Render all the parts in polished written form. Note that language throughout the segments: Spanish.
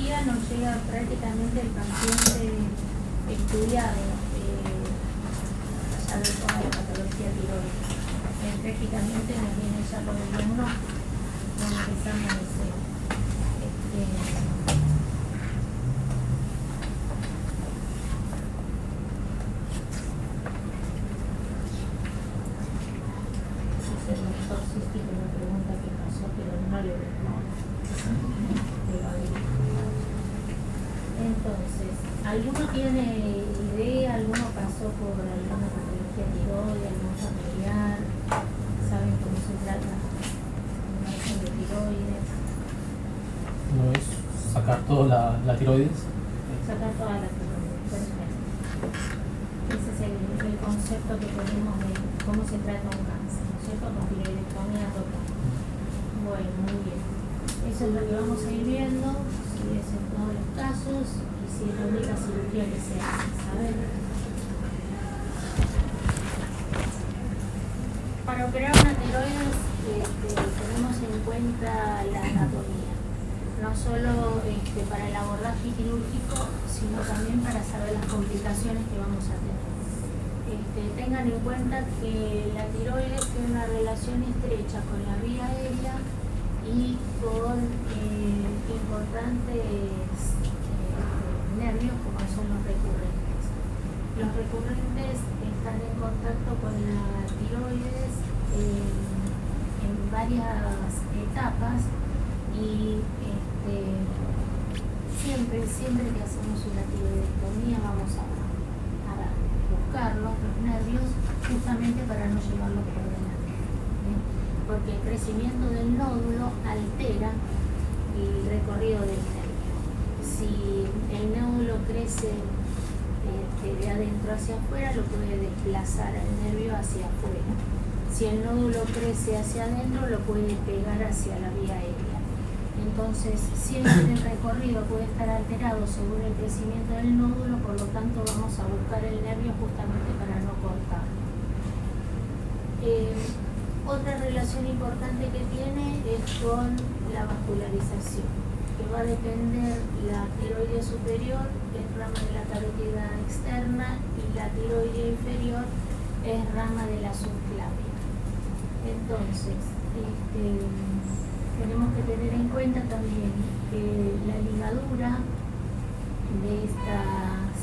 patología nos llega prácticamente el paciente estudiado, a saber toda la patología tiroides. Prácticamente nos viene ya por el diagnóstico, nos empezamos a decir. El doctor Sisti que me pregunta qué pasó, pero no le respondo. Entonces, ¿alguno tiene idea? ¿Alguno pasó por alguna patología tiroide, algún familiar? ¿Saben cómo se trata una lesión de tiroides? No es sacar toda la tiroides. Sacar toda la tiroides, perfecto. Ese es el concepto que tenemos de cómo se trata un cáncer, ¿no es cierto? Con tiroidectomía total. Bueno, muy bien. Eso es lo que vamos a ir viendo, si es en todos los casos y si es la única cirugía que se hace, ¿saben? Para operar una tiroides tenemos en cuenta la anatomía, no solo para el abordaje quirúrgico, sino también para saber las complicaciones que vamos a tener. Tengan en cuenta que la tiroides tiene una relación estrecha con la vía aérea y con importantes nervios como son los recurrentes. Los recurrentes están en contacto con la tiroides en varias etapas y siempre que hacemos una tiroidectomía vamos a buscarlos, los nervios, justamente para no llevarlos por delante, porque el crecimiento del nódulo altera el recorrido del nervio. Si el nódulo crece de adentro hacia afuera, lo puede desplazar al nervio hacia afuera. Si el nódulo crece hacia adentro, lo puede pegar hacia la vía aérea. Entonces, siempre el recorrido puede estar alterado según el crecimiento del nódulo, por lo tanto vamos a buscar el nervio justamente para no cortarlo. Otra relación importante que tiene es con la vascularización, que va a depender la tiroide superior, que es rama de la carótida externa, y la tiroide inferior es rama de la subclavia. Entonces, tenemos que tener en cuenta también que la ligadura de estas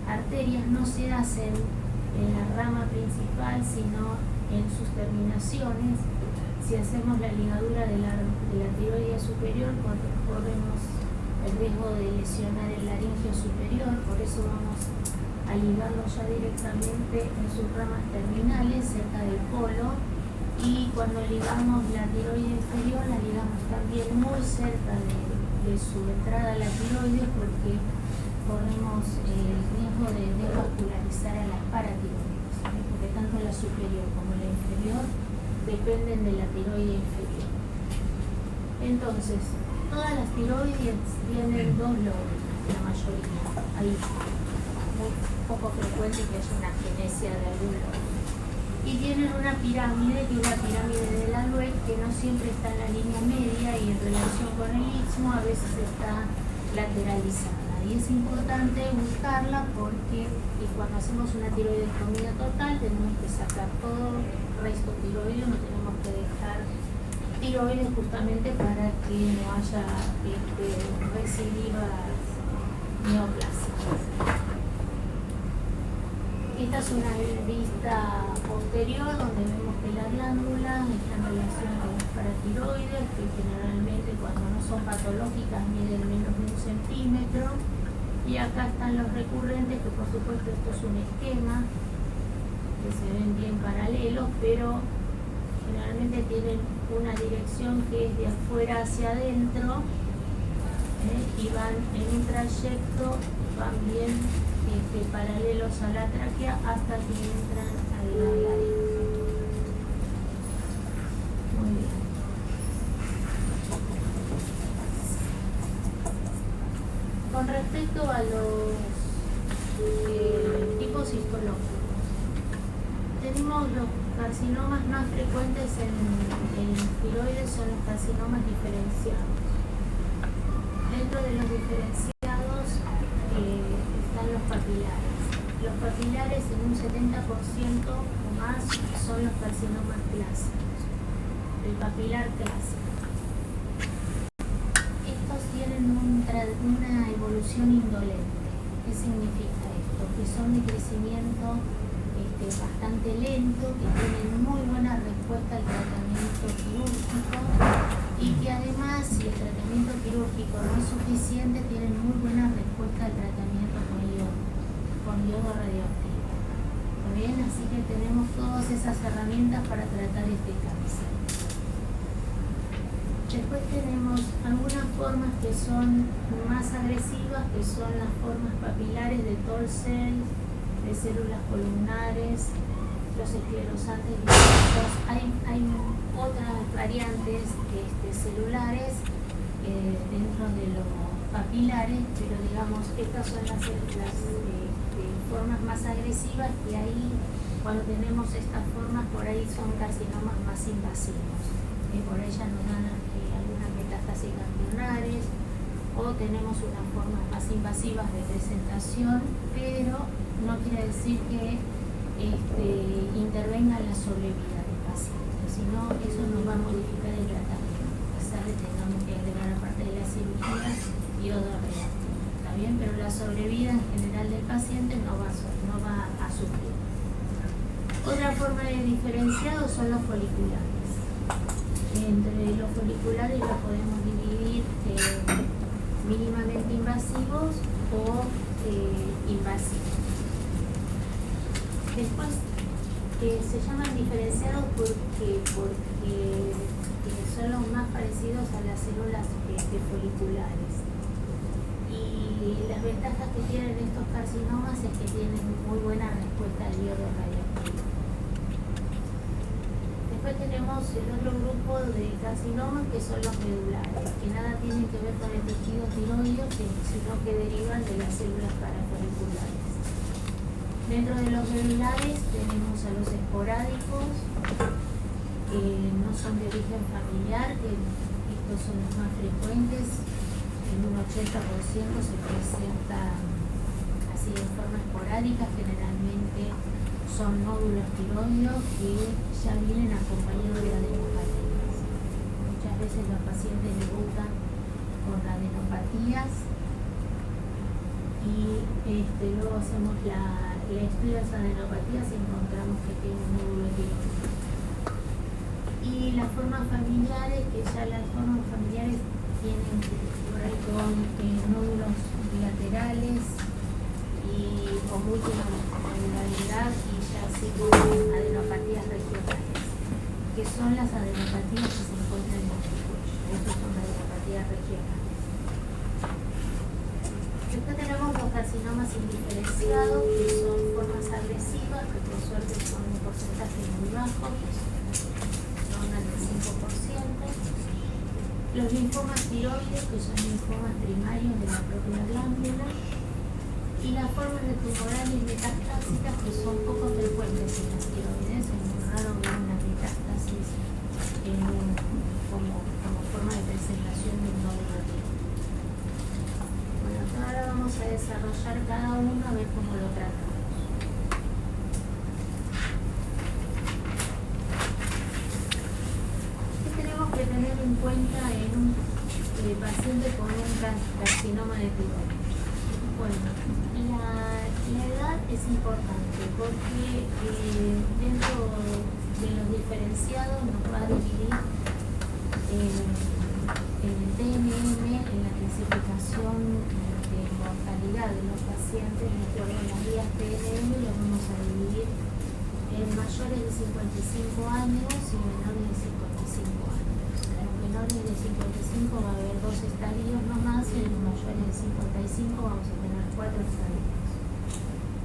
arterias no se hacen en la rama principal, sino en sus terminaciones. Si hacemos la ligadura de la tiroide superior, corremos el riesgo de lesionar el laringio superior, por eso vamos a ligarlo ya directamente en sus ramas terminales, cerca del polo. Y cuando ligamos la tiroide inferior, la ligamos también muy cerca de su entrada a la tiroides, porque corremos el riesgo de desvascularizar a las paratiroides, porque tanto la superior como la inferior dependen de la tiroide inferior. Entonces, todas las tiroides tienen dos lóbulos, la mayoría. Hay muy poco frecuente que haya una agenesia de algún lóbulo. Y tienen una pirámide, que es la pirámide de Laluet, que no siempre está en la línea media y en relación con el istmo a veces está lateralizada. Y es importante buscarla porque cuando hacemos una tiroidectomía total tenemos que sacar todo el resto tiroideo, no tenemos que dejar tiroides justamente para que no haya recidivas neoplásicas. Esta es una vista posterior donde vemos que la glándula está en relación con las paratiroides, que generalmente cuando no son patológicas miden menos de 1 centímetro. Y acá están los recurrentes, que por supuesto esto es un esquema, que se ven bien paralelos, pero generalmente tienen una dirección que es de afuera hacia adentro, y van en un trayecto, van bien paralelos a la tráquea hasta que entran a la laringe. Muy bien. Con respecto a los tipos histológicos, tenemos los carcinomas más frecuentes en tiroides, son los carcinomas diferenciados. de los diferenciados están los papilares. Los papilares en un 70% o más son los carcinomas clásicos. El papilar clásico. Estos tienen una evolución indolente. ¿Qué significa esto? Que son de crecimiento bastante lento, que tienen muy buena respuesta al tratamiento quirúrgico y que además, si el tratamiento quirúrgico no es suficiente, tienen muy buena respuesta al tratamiento con yodo radioactivo. ¿Está bien? Así que tenemos todas esas herramientas para tratar este cáncer. Después tenemos algunas formas que son más agresivas, que son las formas papilares de Toll-Cell, de células columnares, los esclerosantes difusos. Hay otras variantes celulares dentro de los papilares, pero digamos, estas son las formas más agresivas, que ahí, cuando tenemos estas formas, por ahí son carcinomas más invasivos. Por ellas nos dan algunas metástasis ganglionares, o tenemos unas formas más invasivas de presentación, pero no quiere decir que intervenga la sobrevida del paciente, sino eso nos va a modificar el tratamiento. Quizás le tengamos que agregar, aparte de la cirugía, yodo radioactivo. ¿Está bien? Pero la sobrevida en general del paciente no va a sufrir. Otra forma de diferenciado son los foliculares. Entre los foliculares los podemos dividir mínimamente invasivos o invasivos. Después se llaman diferenciados porque son los más parecidos a las células foliculares. Y las ventajas que tienen estos carcinomas es que tienen muy buena respuesta al yodo radioactivo. Después tenemos el otro grupo de carcinomas, que son los medulares, que nada tienen que ver con el tejido tiroideo, sino que derivan de las células parafoliculares. Dentro de los medulares tenemos a los esporádicos, que no son de origen familiar, que estos son los más frecuentes. En un 80% se presentan así de forma esporádica, generalmente son nódulos tiroideos que ya vienen acompañados de adenopatías. Muchas veces los pacientes debutan con adenopatías y luego hacemos el estudio de las adenopatías y encontramos que tiene un nódulo tiroideo. Y las formas familiares, que ya las formas familiares tienen por ahí con nódulos bilaterales o multinodularidad, y ya así con adenopatías regionales, que son las adenopatías que se encuentran en el cuello. Estas son las adenopatías regionales. Después tenemos los carcinomas indiferenciados, que son formas agresivas, que por suerte son un porcentaje muy bajo, que son del 5%. Los linfomas tiroides, que son linfomas primarios de la propia glándula, y las formas de tumorales metastásicas, que son poco frecuentes en las tiroides. Es muy raro ver una metástasis como forma de presentación de un nódulo tiroideo. Bueno, ahora vamos a desarrollar cada uno, a ver cómo lo tratamos. ¿Qué tenemos que tener en cuenta en un paciente con un carcinoma de tiroides? Bueno, la edad es importante porque dentro de los diferenciados nos va a dividir en el TNM, en la clasificación de mortalidad de los pacientes, de acuerdo a las guías TNM, lo vamos a dividir en mayores de 55 años y menores de 55 años. En los menores de 55 va a haber 2 estadios nomás, y en los mayores de 55 vamos a tener 4 estadios.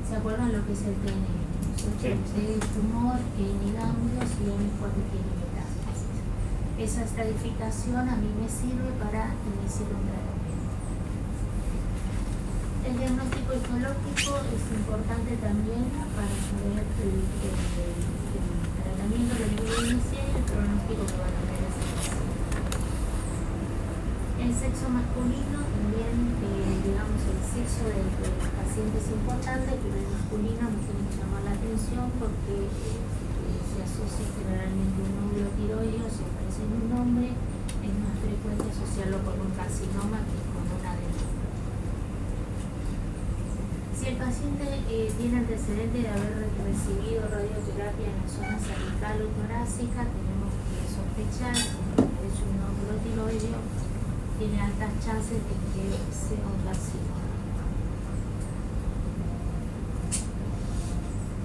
¿Se acuerdan lo que es el TNM? El tumor, ni ganglios, y M cuando tiene metástasis. Esa estratificación a mí me sirve para iniciar un tratamiento. El diagnóstico histológico es importante también para saber el tratamiento que le voy a iniciar y el pronóstico que van a tener ese paciente. El sexo masculino también, digamos, el sexo del paciente es importante, pero el masculino nos tiene que llamar la atención porque se asocia generalmente un nódulo tiroideo, si aparece en un hombre, es más frecuente asociarlo con un carcinoma que con un adenoma. Si el paciente tiene antecedente de haber recibido radioterapia en la zona cervical o torácica, tenemos que sospechar que es un nódulo tiroideo, tiene altas chances de que sea un carcinoma.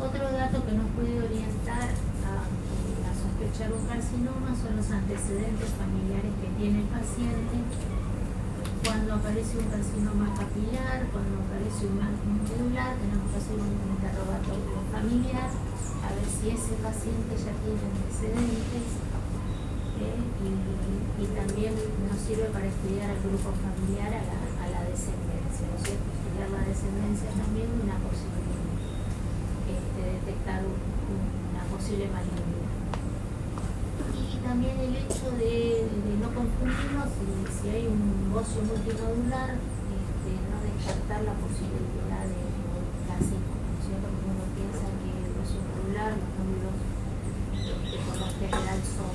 Otro dato que nos puede orientar a sospechar un carcinoma son los antecedentes familiares que tiene el paciente. Cuando aparece un carcinoma capilar, cuando aparece un medular, tenemos que hacer un interrogatorio familiar a ver si ese paciente ya tiene antecedentes, y también nos sirve para estudiar al grupo familiar, a la descendencia, ¿no es cierto? Estudiar la descendencia también es una posibilidad, detectar una posible malignidad. Y también el hecho de no confundirnos, si hay un bocio multinodular, no descartar la posibilidad de carcinoma, ¿no es cierto? Porque uno piensa que el bocio nodular, los nódulos por lo general son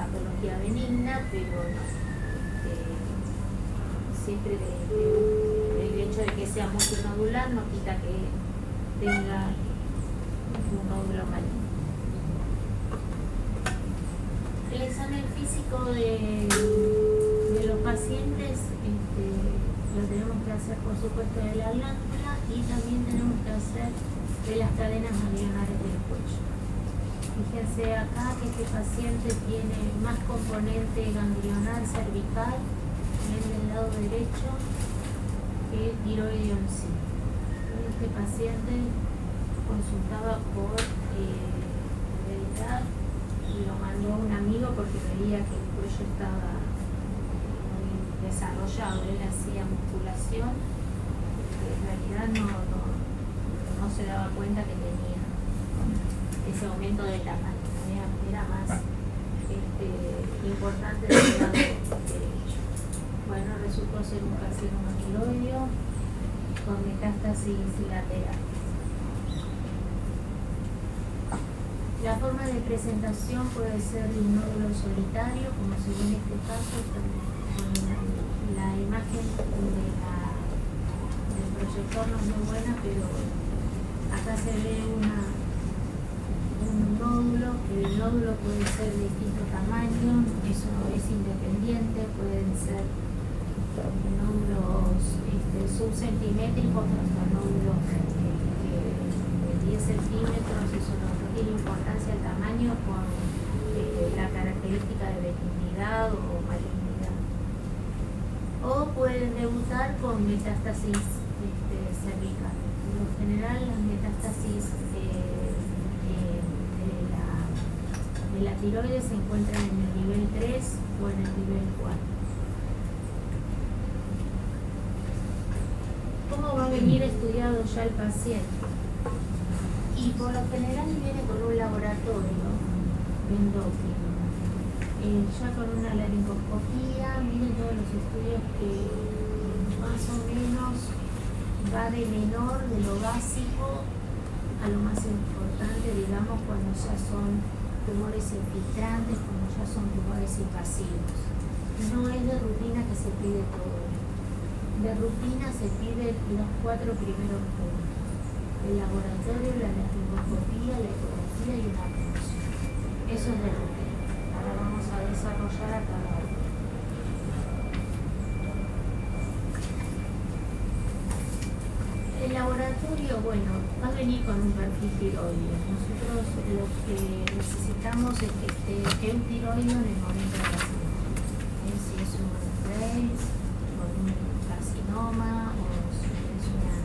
patología benigna, pero no. Siempre el hecho de que sea multinodular no quita que tenga un nódulo maligno. El examen físico de los pacientes lo tenemos que hacer, por supuesto, de la glándula, y también tenemos que hacer de las cadenas ganglionares del cuello. Fíjense acá que este paciente tiene más componente ganglionar cervical en el lado derecho que tiroideo en sí. Este paciente consultaba por heredad y lo mandó a un amigo porque veía que el cuello estaba muy desarrollado. Él hacía musculación, pero en realidad no se daba cuenta que tenía ese aumento de tamaño, era más importante del lado derecho. Bueno, resultó ser un carcinoma tiroideo con metástasis lateral. La forma de presentación puede ser de un nódulo solitario, como se ve en este caso, con la imagen del proyector no es muy buena, pero acá se ve un nódulo, que el nódulo puede ser de distinto tamaño, eso no es independiente, pueden ser nódulos subcentimétricos hasta nódulos de 10 centímetros, eso no tiene importancia el tamaño con la característica de benignidad o malignidad. O pueden debutar con metástasis cervical. Por lo general las metástasis de la tiroides se encuentran en el nivel 3 o en el nivel 4. ¿Cómo va a venir estudiado ya el paciente? Y por lo general viene con un laboratorio endocrino, ya con una laringoscopía. Miren todos los estudios que más o menos va de menor, de lo básico, a lo más importante, digamos, cuando ya son tumores infiltrantes, cuando ya son tumores invasivos. No es de rutina que se pide todo. De rutina se pide los 4 primeros puntos: el laboratorio, la laringoscopía, la ecografía y una punción. Eso es de rutina. Ahora vamos a desarrollar a cada uno. El laboratorio, bueno, va a venir con un perfil tiroideo. Nosotros lo que necesitamos es que esté eutiroideo en el momento de la cirugía. Si es un Graves, o un carcinoma, o si es una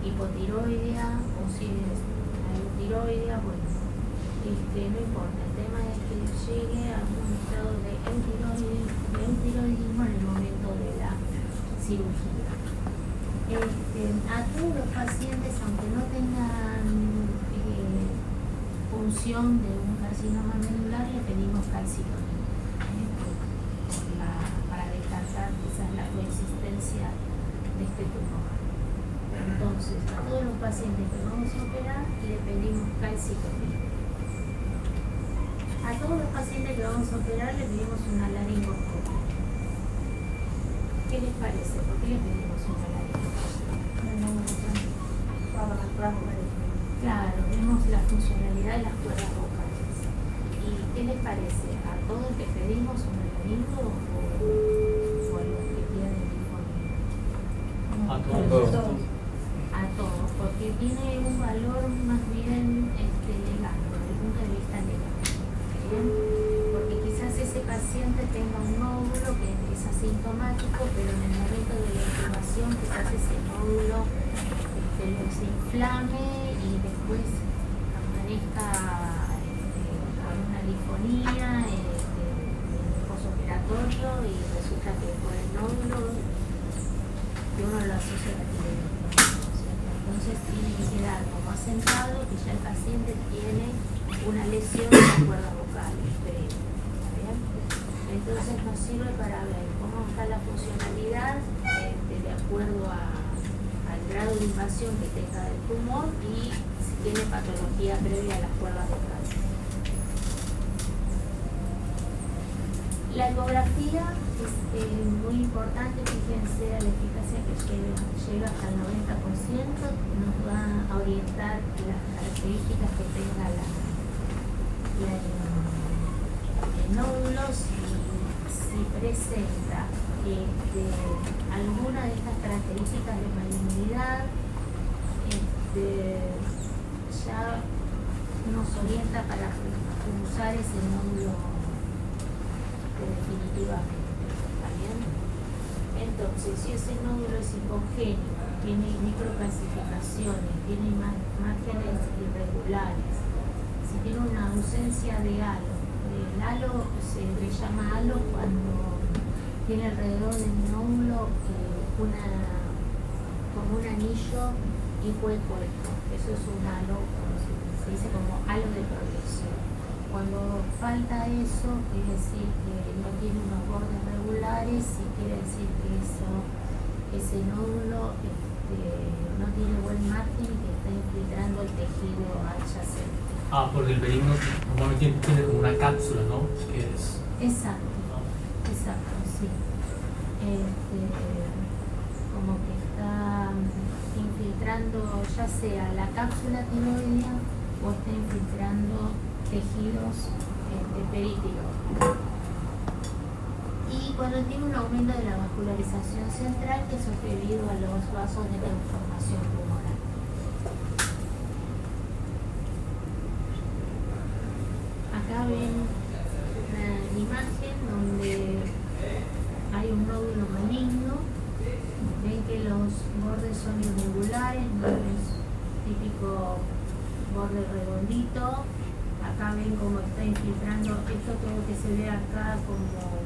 hipotiroidea, o si es una eutiroidea, bueno, no importa. El tema es que llegue a un estado de eutiroidismo en el momento de la cirugía. A todos los pacientes, aunque no tengan función de un carcinoma medular, le pedimos calcitonina para descartar Entonces, a todos los pacientes que vamos a operar le pedimos calcitonía. A todos los pacientes que vamos a operar le pedimos una laringoscopia. ¿Qué les parece? ¿Por qué les pedimos una laringoscopia? Claro, vemos la funcionalidad de las cuerdas vocales. ¿Y qué les parece? ¿A todos les pedimos un laringo o a los que tienen disfonía? A todos. A todos, porque tiene un valor más bien legal, desde el punto de vista legal. ¿Bien? Porque quizás ese paciente tenga un nódulo que es asintomático, pero en el momento de la intubación quizás ese nódulo se inflame y después amanezca con una disfonía posoperatorio y resulta que por el nódulo que uno lo asocia a la tiroides. Entonces tiene que quedar como asentado que ya el paciente tiene una lesión de la cuerda vocal. Entonces nos sirve para ver cómo está la funcionalidad de acuerdo al grado de invasión que tenga del tumor y si tiene patología previa a las cuerdas vocales. La ecografía es muy importante, fíjense a la eficacia que llega hasta el 90%, nos va a orientar las características que tenga el nódulo, si presenta alguna de estas características de malignidad, ya nos orienta para usar ese nódulo definitivamente. ¿Está bien? Entonces, si ese nódulo es hipogénico, tiene microcalcificaciones, tiene márgenes irregulares, si tiene una ausencia de halo, el halo se le llama halo cuando tiene alrededor del nódulo como un anillo hipoecuesto. Eso es un halo, se dice como halo de protección. Cuando falta eso, quiere decir que no tiene unos bordes regulares y quiere decir que ese nódulo no tiene buen margen y que está infiltrando el tejido adyacente. Porque el benigno normalmente tiene como una cápsula, ¿no? Exacto, sí. Como que está infiltrando ya sea la cápsula tiroidea o está infiltrando tejidos peritiroides. Y cuando tiene un aumento de la vascularización central, que eso es debido a los vasos de transformación tumoral. Acá ven una imagen donde hay un nódulo maligno. Ven que los bordes son irregulares, no es típico borde redondito. Acá ven cómo está infiltrando, esto todo que se ve acá como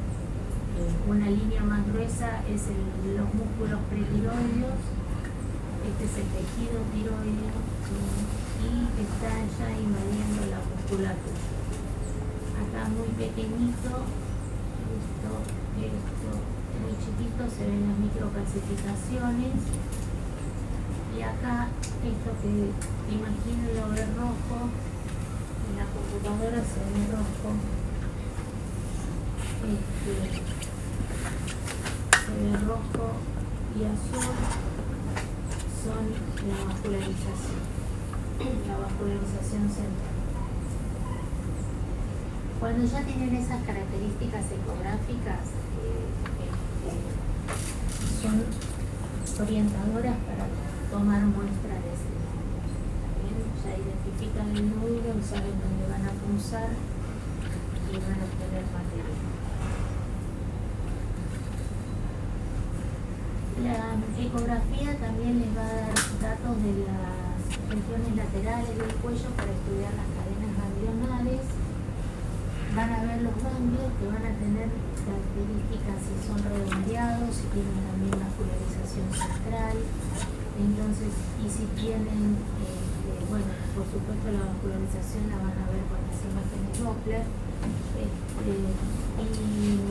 una línea más gruesa es los músculos pretiroideos, este es el tejido tiroideo y está ya invadiendo la musculatura. Acá muy pequeñito, esto, muy chiquito, se ven las microcalcificaciones y acá esto que imagínenlo ver rojo, en la computadora se ve rojo, se ve rojo y azul, son la vascularización central. Cuando ya tienen esas características ecográficas, son orientadoras para tomar muestra de ese nódulo. Ya identifican el nódulo y saben dónde van a punzar y van a obtener material. La ecografía también les va a dar datos de las regiones laterales del cuello para estudiar las cadenas ganglionales. Van a ver los ganglios que van a tener características si son redondeados, si tienen también vascularización central. Entonces, y si tienen, por supuesto la vascularización la van a ver con las imágenes Doppler. Y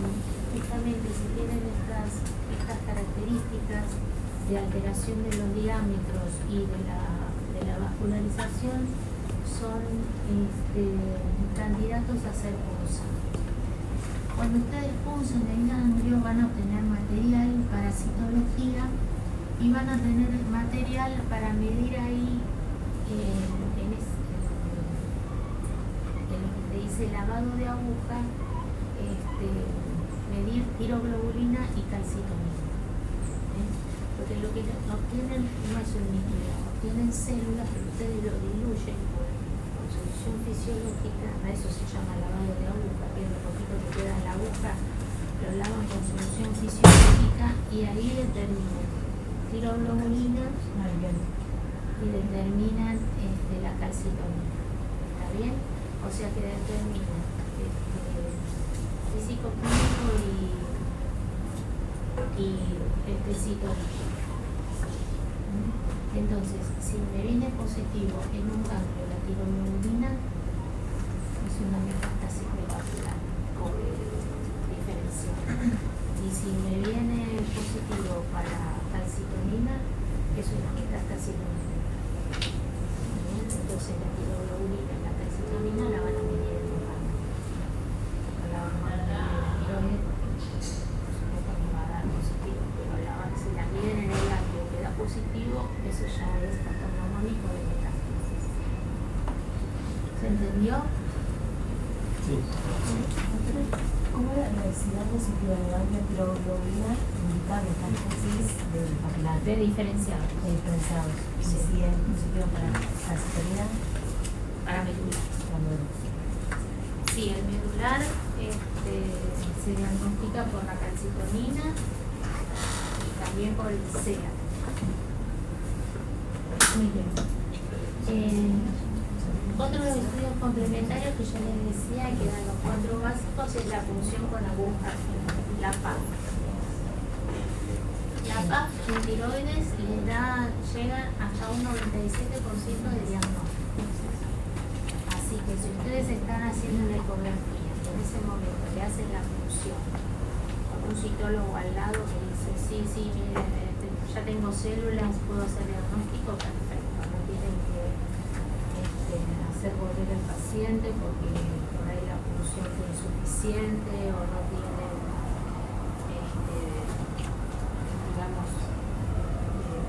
justamente si tienen estas características, de alteración de los diámetros y de la vascularización son candidatos a ser punzados. Cuando ustedes punzan el ganglio van a obtener material para citología y van a tener material para medir ahí en lo que te dice lavado de aguja, medir tiroglobulina y calcitonina. Porque lo que obtienen no es un líquido, obtienen células, pero ustedes lo diluyen con solución fisiológica, a eso se llama lavado de aguja, que es lo poquito que queda en la aguja, lo lavan con solución fisiológica y ahí determinan tiroglobulina y determinan la calcitonina. ¿Está bien? O sea que determinan físico químico y citológico. Entonces, si me viene positivo en un ganglio la tiroglobulina, es una metástasis prevascular o diferencial. Y si me viene positivo para calcitonina, es una metástasis longitudinal. Entonces, la tiroglobulina y la calcitonina la van a medir en un ganglio. La van a medir en la tiroides, por supuesto no va a dar positivo, pero si la miden en el ganglio que da positivo, eso ya es patognomónico de metástasis. ¿Se entendió? Sí. ¿Cómo la densidad positiva de ganglio tiroglobulina indica metástasis del papilar? De diferenciado. De diferenciados. Sí. Si es positivo para calcitonina, Para medular. para medular. Sí, el medular se diagnostica por la calcitonina y también por el CEA. Muy bien. Otro de los estudios complementarios que yo les decía que dan los 4 básicos es la punción con aguja, la PAP. La PAP en tiroides llega hasta un 97% de diagnóstico. Así que si ustedes están haciendo una ecografía y en ese momento le hacen la punción con un citólogo al lado que dice, sí, mire, ya tengo células, puedo hacer diagnóstico, perfecto, no tienen que hacer volver al paciente porque por ahí la punción fue insuficiente o no tienen, digamos,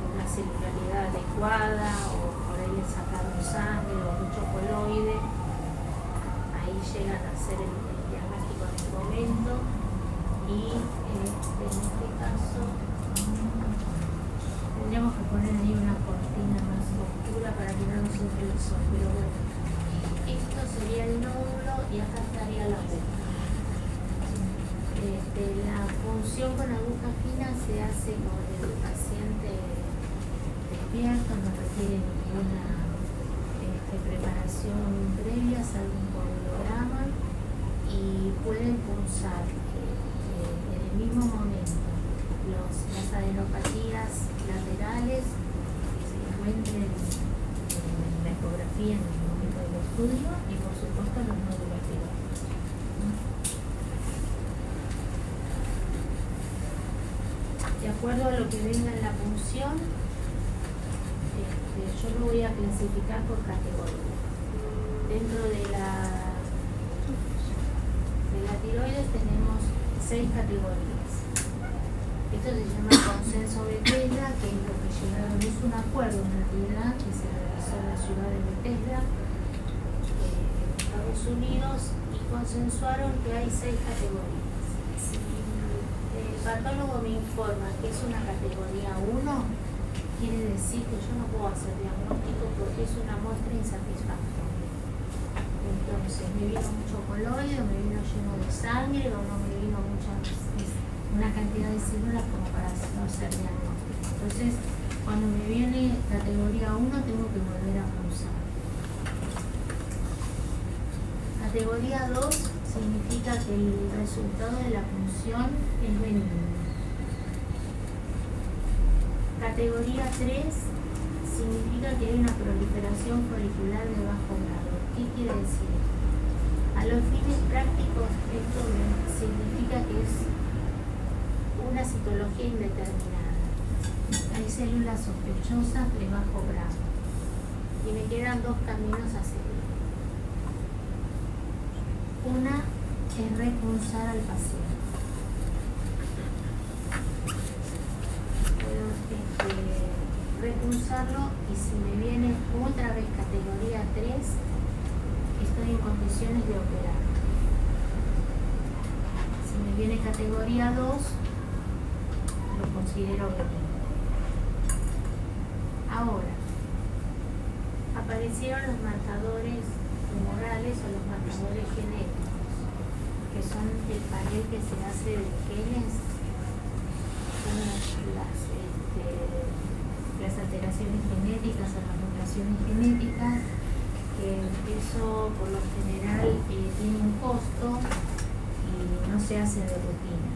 una celularidad adecuada o por ahí le sacaron sangre o mucho coloide. Ahí llegan a hacer el diagnóstico en el momento y en este caso tendríamos que poner ahí una cortina más oscura para que no nos entre el sol, pero bueno, esto sería el nódulo y acá estaría la aguja. La punción con aguja fina se hace con el paciente despierto, no requiere ninguna preparación previa, salvo un coagulograma, y pueden punzar en el mismo momento las adenopatías laterales que se encuentren en la ecografía en el momento del estudio y por supuesto los nódulos tiroides. De acuerdo a lo que venga en la punción, yo lo voy a clasificar por categoría. Dentro de la tiroides tenemos 6 categorías. Esto se llama consenso Bethesda, que es lo que llegaron, es un acuerdo en realidad que se realizó en la ciudad de Bethesda, en Estados Unidos, y consensuaron que hay 6 categorías. Si el patólogo me informa que es una categoría 1, quiere decir que yo no puedo hacer diagnóstico porque es una muestra insatisfactoria. Entonces, me vino mucho coloide, o me vino lleno de sangre, o no me vino una cantidad de células como para no hacer diagnóstico. Entonces, cuando me viene categoría 1, tengo que volver a punzar. Categoría 2 significa que el resultado de la punción es benigno. Categoría 3 significa que hay una proliferación folicular de bajo grado. ¿Qué quiere decir? A los fines prácticos, esto significa que es una citología indeterminada. hay células sospechosas de bajo grado y me quedan dos caminos a seguir. Una es repulsar al paciente. Puedo repulsarlo y si me viene otra vez categoría 3, estoy en condiciones de operar. Si me viene categoría 2, lo considero benigno. Ahora, aparecieron los marcadores tumorales o los marcadores genéticos, que son el panel que se hace de genes, son las alteraciones genéticas o las mutaciones genéticas, que eso por lo general tiene un costo y no se hace de rutina.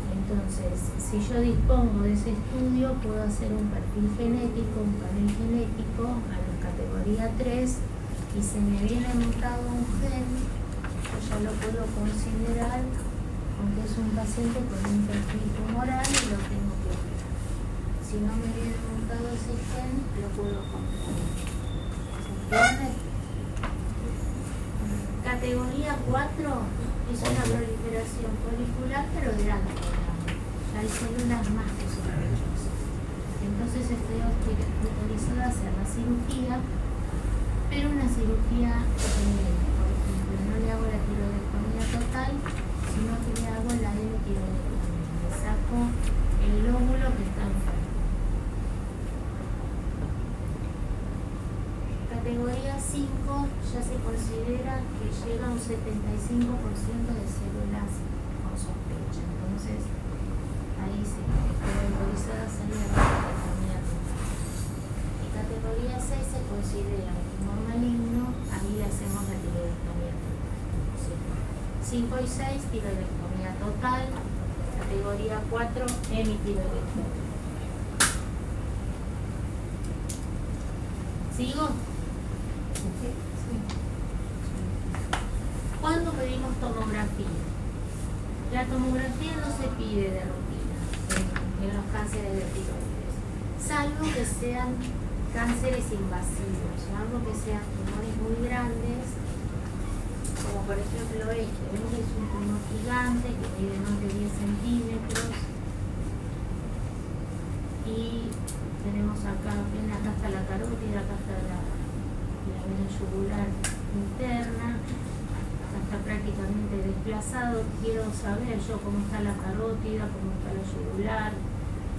Entonces, si yo dispongo de ese estudio, puedo hacer un perfil genético, un panel genético a la categoría 3, y se me viene mutado un gen, yo ya lo puedo considerar, aunque es un paciente con un perfil tumoral, y lo tengo que operar. Si no me viene mutado ese gen, lo puedo controlar. ¿Se entiende? Categoría 4 es una proliferación folicular, pero de alto grado. Ya hay células más que sospechosas. Entonces estoy autorizada a hacer la cirugía, pero una cirugía dependiente. Por ejemplo, no le hago la tiroidectomía total, sino que le hago la hemitiroidectomía. Le saco el lóbulo que está enfermo. Categoría 5 ya se considera que llega a un 75% de células con sospecha. Entonces, ahí se puede autorizar a hacer la tiroidectomía total. Y categoría 6 se considera un tumor maligno, ahí le hacemos la tiroidectomía total. 5 y 6, tiroidectomía total. Categoría 4, hemitiroidectomía. ¿Sigo? ¿Cuándo pedimos tomografía? La tomografía no se pide de rutina en los cánceres de tiroides, salvo que sean cánceres invasivos, salvo que sean tumores muy grandes, como por ejemplo este. Ven que es un tumor gigante que mide más de 10 centímetros y tenemos acá, ven, acá está la carótida, acá está la vena yugular interna, acá está prácticamente desplazado. Quiero saber yo cómo está la carótida, cómo está la yugular,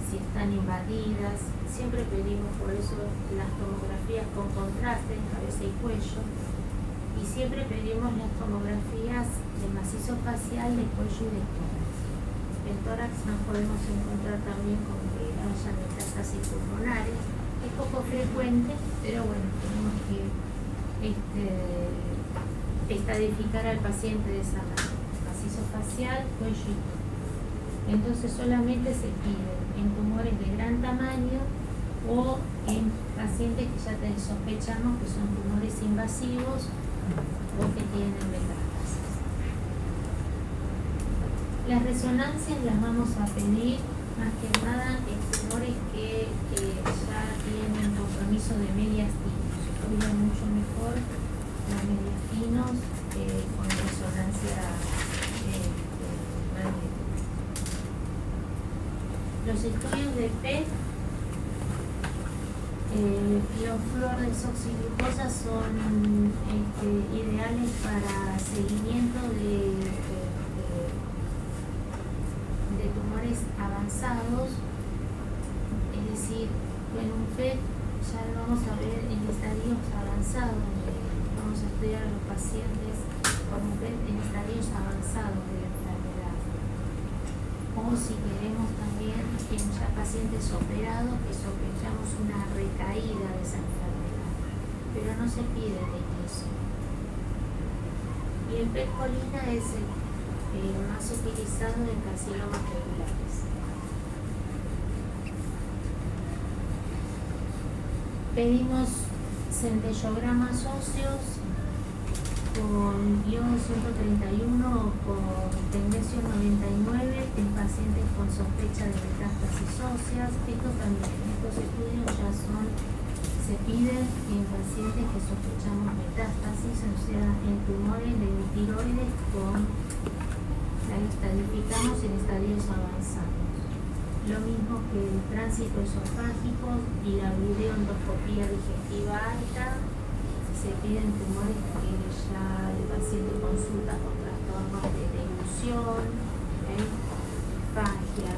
si están invadidas. Siempre pedimos por eso las tomografías con contraste en cabeza y cuello, y siempre pedimos las tomografías de macizo facial, de cuello y de tórax. El tórax nos podemos encontrar también con que haya metástasis pulmonares. Es poco frecuente, pero bueno, tenemos que estadificar al paciente de esa manera: macizo facial, cuello y tórax. Entonces solamente se pide en tumores de gran tamaño o en pacientes que ya sospechamos que son tumores invasivos o que tienen metástasis. Las resonancias las vamos a pedir más que nada en tumores que ya tienen compromiso de medias finos. Estudian mucho mejor las medias finos con resonancia magnética. Los estudios de PET, los fluordesoxiglucosa son ideales para seguimiento de tumores avanzados, es decir, en un PET ya lo vamos a ver en estadios avanzados, vamos a estudiar a los pacientes con un PET en estadios avanzados de la enfermedad. O si queremos también en ya pacientes operados que sospechamos una recaída de esa enfermedad, pero no se pide de inicio. Y el PET colina es el más utilizado en carcinomas regulares. Pedimos centellogramas óseos con ion 131 o con tecnesio 99 en pacientes con sospecha de metástasis ósea. biopsias, estos estudios ya se piden en pacientes que sospechamos metástasis, o sea, en tumores de tiroides la estadificamos en estadios avanzados. Lo mismo que el tránsito esofágico y la videoendoscopía digestiva alta, se piden tumores que ya el paciente consulta con trastornos de deglución, fagia.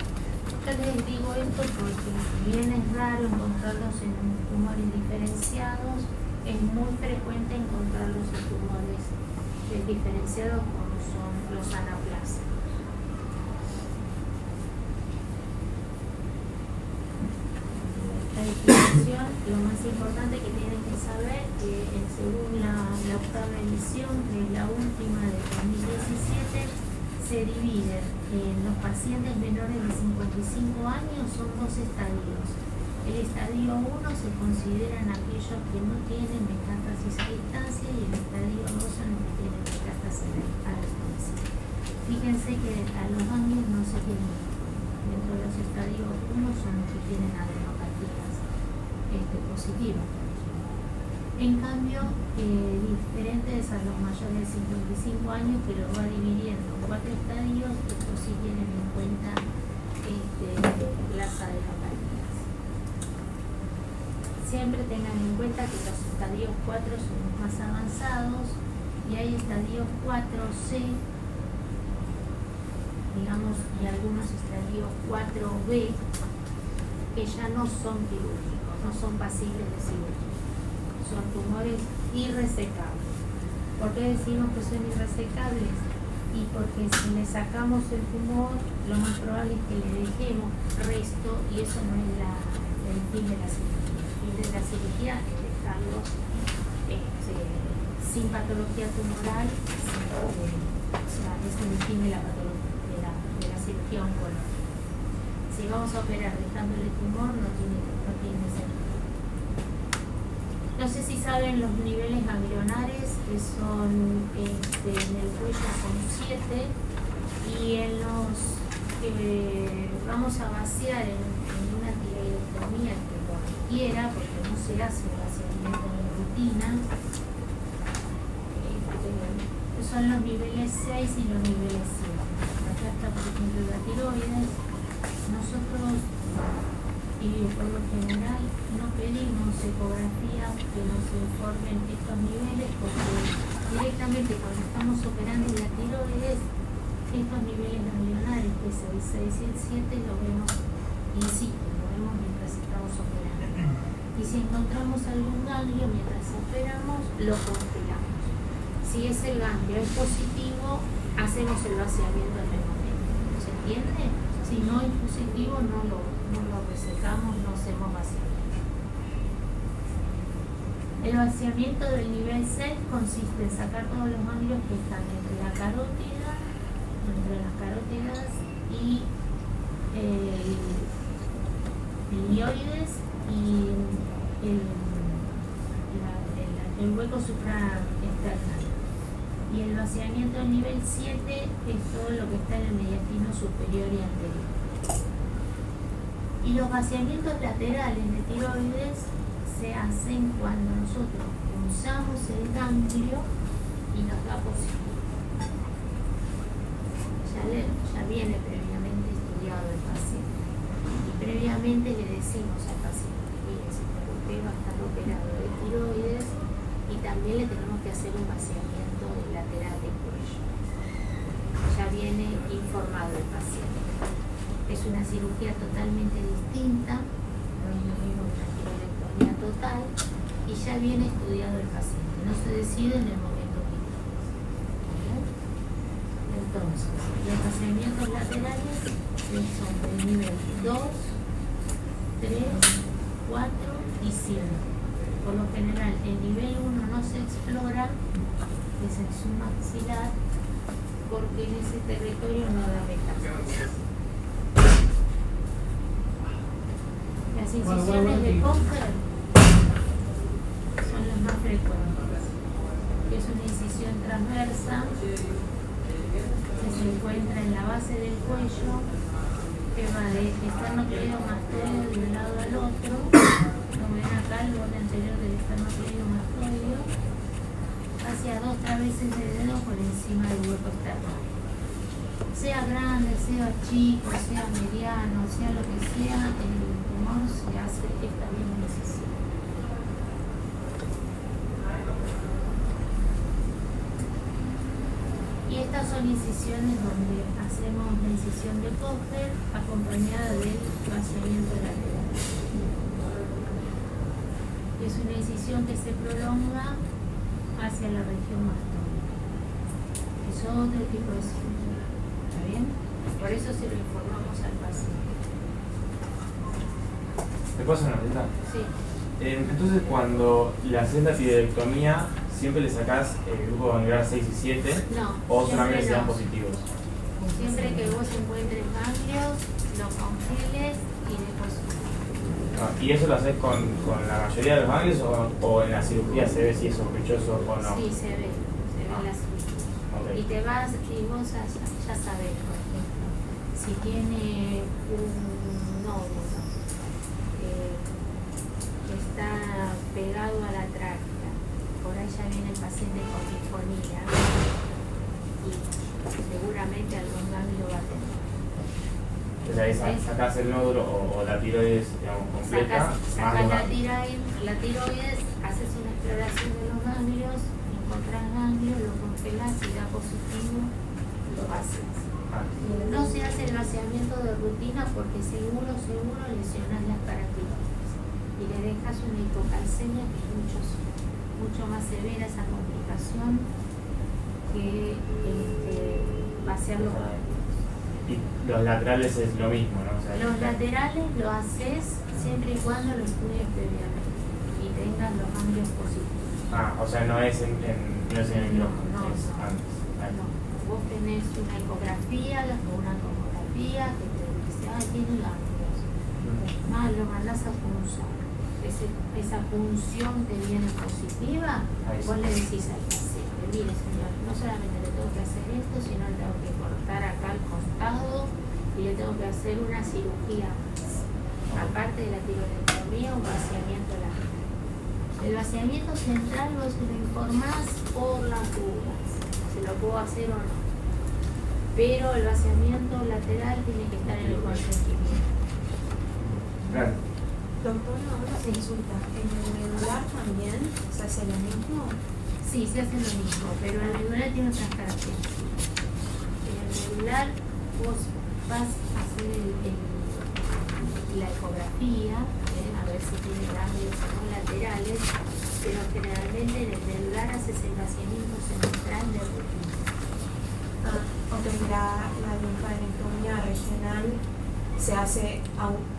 Yo les digo esto porque si bien es raro encontrarlos en tumores diferenciados, es muy frecuente encontrarlos en tumores diferenciados como son los anaplásicos. Lo más importante que tienen que saber que según la octava edición, que es la última de 2017, se dividen en los pacientes menores de 55 años, son dos estadios. El estadio 1 se consideran aquellos que no tienen metástasis a distancia y el estadio 2 son los que tienen metástasis a distancia. Fíjense que a los ganglios no se tienen. Dentro de los estadios 1 son los que tienen adenocarcinas positivas. En cambio, diferentes a los mayores de 55 años, que los va dividiendo en 4 estadios, estos sí tienen en cuenta las adenocarcinas. Siempre tengan en cuenta que los estadios 4 son los más avanzados y hay estadios 4C, digamos, y algunos estadios 4B que ya no son quirúrgicos, no son pasibles de cirugía, son tumores irresecables. ¿Por qué decimos que son irresecables? Y porque si le sacamos el tumor, lo más probable es que le dejemos resto y eso no es el fin de la cirugía. El fin de la cirugía es dejarlos sin patología tumoral, o sea, es el fin de la patología de la cirugía oncológica. Si vamos a operar dejándole tumor, no tiene sentido. No sé si saben los niveles ganglionares, que son en el cuello son 7, y en los que vamos a vaciar en una tiroidectomía que lo requiera, porque no se hace un vaciamiento de rutina, son los niveles 6 y los niveles 7. Acá está, por ejemplo, la tiroides. Nosotros, por lo general, no pedimos ecografías que nos informen estos niveles porque directamente cuando estamos operando la tiroides, estos niveles ganglionares, que es el 6 y el 7, lo vemos in situ, lo vemos mientras estamos operando. Y si encontramos algún ganglio mientras operamos, lo congelamos. Si ese ganglio es positivo, hacemos el vaciamiento en el momento. ¿Se entiende? Si no es positivo, no lo resecamos, no hacemos vaciamiento. El vaciamiento del nivel 6 consiste en sacar todos los ganglios que están entre las carótidas y el ilioides y el hueco supraesternal. Y el vaciamiento del nivel 7 es todo lo que está en el mediastino superior y anterior. Y los vaciamientos laterales de tiroides se hacen cuando nosotros punzamos el ganglio y nos da positivo. Ya viene previamente estudiado el paciente. Y previamente le decimos al paciente, mire, señor, usted va a estar operado de tiroides y también le tenemos que hacer un vaciamiento lateral del cuello. Ya viene informado el paciente. Es una cirugía totalmente distinta, no es lo mismo que una tiroidectomía total, y ya viene estudiado el paciente. No se decide en el momento clínico. Entonces, los vaciamientos laterales son del nivel 2, 3, 4 y 5. Por lo general, el nivel 1 no se explora, que es el submaxilar, porque en ese territorio no da metástasis. Las incisiones de Kocher son las más frecuentes, que es una incisión transversa que se encuentra en la base del cuello, que va de esternocleidomastoide lateral, borde anterior del esternocleidomastoideo, hacia 2 traveses de dedo por encima del hueco externo. Sea grande, sea chico, sea mediano, sea lo que sea, el tumor se hace esta misma incisión. Y estas son incisiones donde hacemos la incisión de Kocher acompañada del vaciamiento lateral. Es una incisión que se prolonga hacia la región mastónica. Es otro tipo de cirugía. ¿Está bien? Por eso se lo informamos al paciente. ¿Te pasa una pregunta? Sí. Entonces, cuando le haces la tiroidectomía, ¿siempre le sacás el grupo ganglionar 6 y 7? No. ¿O solamente siempre sean no. positivos? Siempre que vos encuentres ganglios, los congeles y después. ¿Y eso lo haces con la mayoría de los ganglios o en la cirugía se ve si es sospechoso o no? Sí, se ve en la cirugía. Okay. Y te vas, y vos ya sabés, por ejemplo, si tiene un nódulo que está pegado a la tráquea, por ahí ya viene el paciente con disfonía y seguramente algún ganglio va a tener. O sea, sacás el nódulo o la tiroides, digamos, completa. Sacas la tiroides, haces una exploración de los ganglios, encontrás ganglios, lo congelas y da positivo, lo haces. No se hace el vaciamiento de rutina porque seguro lesionas las características y le dejas una hipocalcemia que es mucho más severa esa complicación que vaciar los ganglios. Y los laterales es lo mismo, ¿no? O sea, Los laterales lo haces siempre y cuando lo estudies previamente y tengas los ganglios positivos. o sea, no es en el quirófano, No. es antes. No, vos tenés una ecografía o una tomografía que te dice, tiene ganglios. Lo mandás a punzar. Esa punción te viene positiva, vos le decís al paciente, mire señor, no solamente le tengo que hacer esto, sino le tengo que cortar acá al costado y le tengo que hacer una cirugía más. Aparte de la tiroidectomía, un vaciamiento lateral. El vaciamiento central vos lo informás por las dudas, se lo puedo hacer o no. Pero el vaciamiento lateral tiene que estar en el consentimiento. Claro. Doctor, una consulta. ¿En el medular también se hace lo mismo? Sí, se hace lo mismo, pero el medular tiene otras características. En el medular vos vas a hacer la ecografía, a ver si tiene ganglios o no laterales, pero generalmente en el medular haces el vaciamiento central de rutina. Entonces la linfadenectomía regional se hace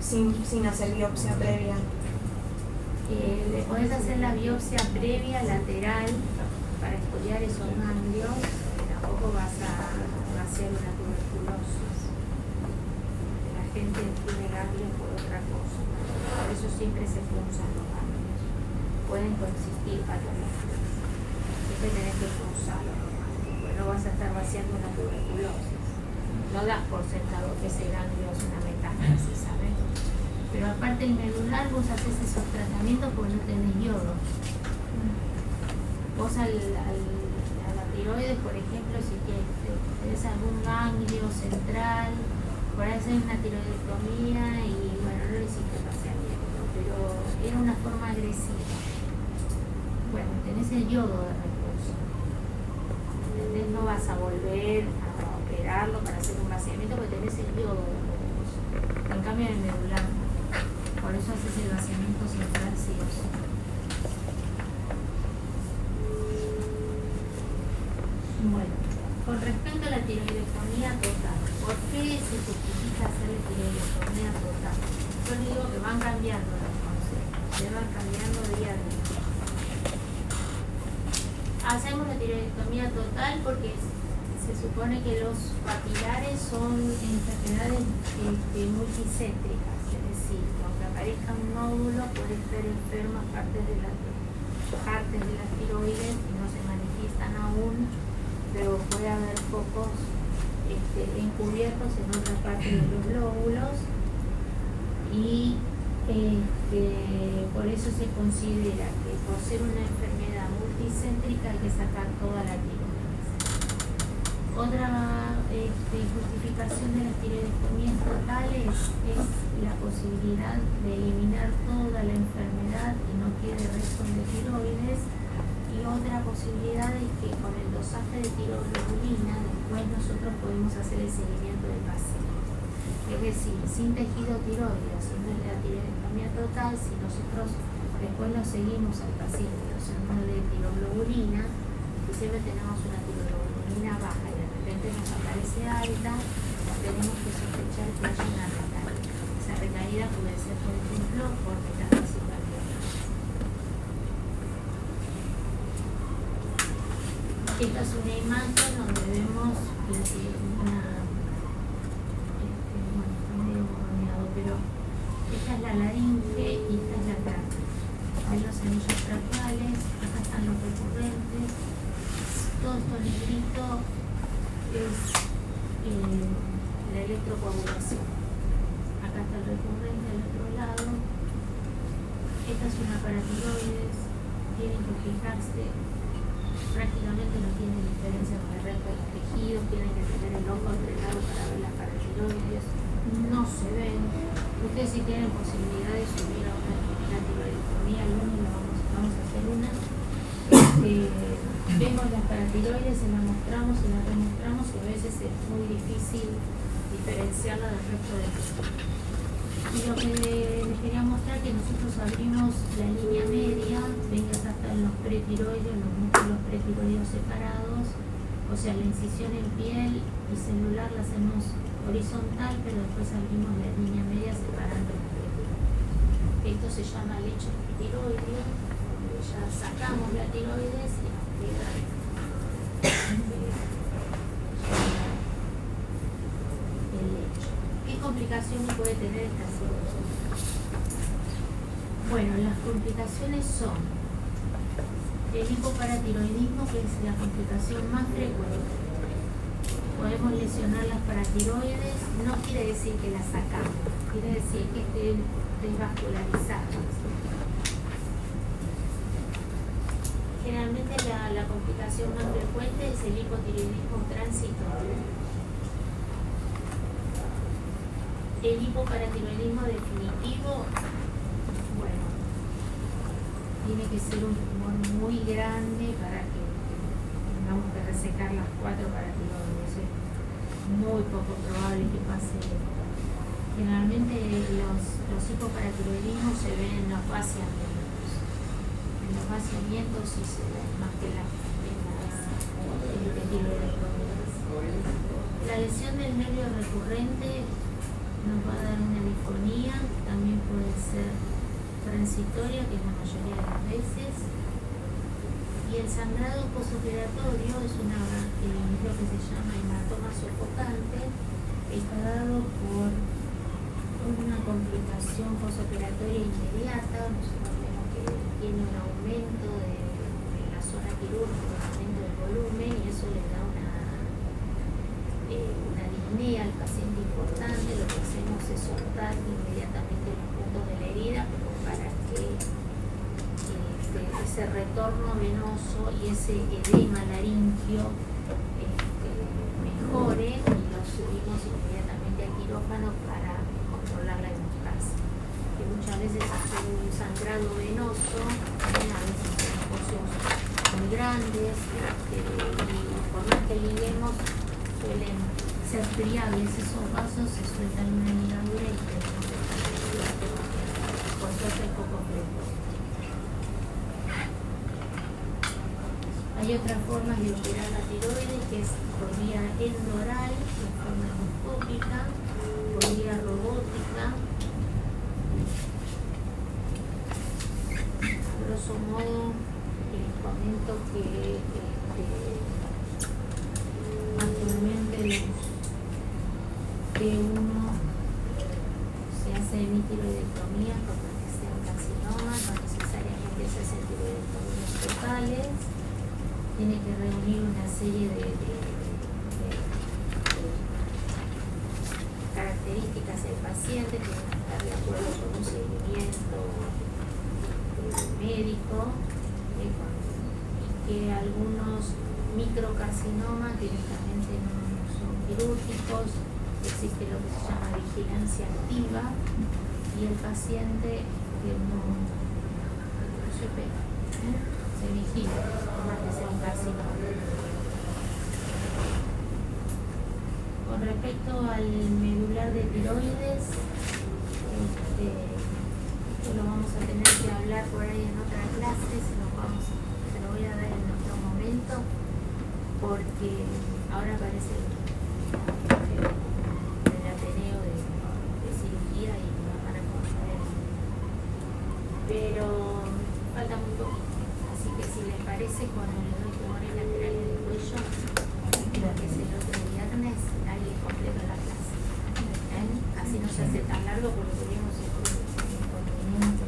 sin hacer biopsia previa. Le podés hacer la biopsia previa lateral para estudiar esos ganglios, tampoco vas a hacer una tuberculosis. La gente tiene ganglios por otra cosa, por eso siempre se punzan los ganglios. Pueden coexistir patologías, siempre tenés que punzarlos los ganglios, porque no vas a estar vaciando una tuberculosis. No das por sentado que ese ganglio es una metástasis, ¿sabes? Pero aparte el medular vos haces esos tratamientos porque no tenés yodo. Vos a la tiroides, por ejemplo, si tenés algún ganglio central, por ahí hacer una tiroidectomía y bueno, no le hiciste vaciamiento, pero era una forma agresiva. Bueno, tenés el yodo de reposo. ¿Entendés? No vas a volver a operarlo para hacer un vaciamiento porque tenés el yodo de reposo. En cambio en el medular no. Por eso haces el vaciamiento central sí o sí. Bueno, con respecto a la tiroidectomía total, ¿por qué se justifica hacer la tiroidectomía total? Yo digo que van cambiando los conceptos, se van cambiando día a día. Hacemos la tiroidectomía total porque se supone que los papilares son enfermedades multicéntricas, es decir, que aunque aparezca un nódulo puede estar enfermas partes de las tiroides y no se manifiestan aún, pero puede haber focos encubiertos en otra parte de los lóbulos y Por eso se considera que por ser una enfermedad multicéntrica hay que sacar toda la tiroides. Otra justificación de las tiroidectomías totales es la posibilidad de eliminar toda la enfermedad y no quede resto de tiroides. Y otra posibilidad es que con el dosaje de tiroglobulina después nosotros podemos hacer el seguimiento del paciente. Es decir, sin tejido tiroideo, haciendo la tiroidectomía total, si nosotros después lo seguimos al paciente dosándole tiroglobulina, y siempre tenemos una tiroglobulina baja y de repente nos aparece alta, tenemos que sospechar que haya una recaída. Esa recaída puede ser, por ejemplo, por metástasis cardíacas. Esta es una imagen donde vemos pero esta es la laringe y esta es la tráquea. Ven los anillos traqueales, acá están los recurrentes, todo esto negrito es la electrocoagulación. Acá está el recurrente al otro lado. Esta es una paratiroides, tienen que fijarse, prácticamente no tiene diferencia con el resto de los tejidos, tienen que tener el ojo entrenado para ver las paratiroides. No se ven. Ustedes si tienen posibilidad de subir a una tiroidectomía, al lunes vamos a hacer una. Vemos las paratiroides, se las mostramos, se las demostramos y a veces es muy difícil diferenciarla del resto del tejido. Y lo que les quería mostrar que nosotros abrimos la línea media, ven que acá están los pretiroides, los músculos pretiroides separados, o sea, la incisión en piel y celular la hacemos horizontal, pero después abrimos la línea media separando la piel. Esto se llama lecho tiroideo, donde ya sacamos la tiroides y nos queda el lecho. ¿Qué complicaciones puede tener esta cirugía? Bueno, las complicaciones son el hipoparatiroidismo, que es la complicación más frecuente. Podemos lesionar las paratiroides, no quiere decir que las sacamos, quiere decir que estén desvascularizadas. Generalmente la complicación más frecuente es el hipotiroidismo transitorio. El hipoparatiroidismo definitivo, bueno, tiene que ser un tumor muy grande para que tengamos que resecar las 4 paratiroides. Es muy poco probable que pase esto. Generalmente los hipoparatiroidismos se ven en los vaciamientos. En los vaciamientos sí se ven más que en las tiroidectomías. La lesión del nervio recurrente nos va a dar una disfonía, también puede ser transitoria, que es la mayoría de las veces. Y el sangrado posoperatorio es lo que se llama hematoma sofocante, está dado por una complicación posoperatoria inmediata. Nosotros vemos que tiene un aumento de la zona quirúrgica, un aumento del volumen, y eso le da una disnea al paciente importante. Lo que hacemos es soltar inmediatamente los puntos de la herida, pero para que ese retorno venoso y ese edema laringio mejore, y lo subimos inmediatamente al quirófano para controlar la hemostasa. Que muchas veces es un sangrado venoso, a veces son negocios muy grandes, y por más que liguemos suelen ser friables esos vasos, se sueltan una ligadura y tenemos que estar por suerte es poco frecuente. Hay otras formas de operar la tiroides, que es por vía endoral, de forma endoscópica, por vía robótica. A grosso modo, les comento que actualmente los T1 se hace hemitiroidectomía porque sean carcinomas, no necesariamente se hacen tiroidectomías totales. Tiene que reunir una serie de características del paciente, tiene que estar de acuerdo con un seguimiento médico y que algunos microcarcinomas directamente no son quirúrgicos, existe lo que se llama vigilancia activa y el paciente que no se opera, se vigila, por más que sea un carcinoma. Con respecto al medular de tiroides, esto lo vamos a tener que hablar por ahí en otra clase, se lo voy a dar en otro momento, porque ahora aparece el Ateneo de cirugía y nos van a conocer, pero falta muy poquito, así que si les parece, cuando les doy tumores laterales del cuello, que es el otro viernes, ahí les completo la clase. Así no se hace tan largo porque tuvimos este inconveniente.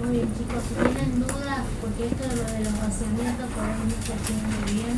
Muy bien, chicos, si tienen dudas, porque esto de lo de los vaciamientos por ahí no se entiende bien,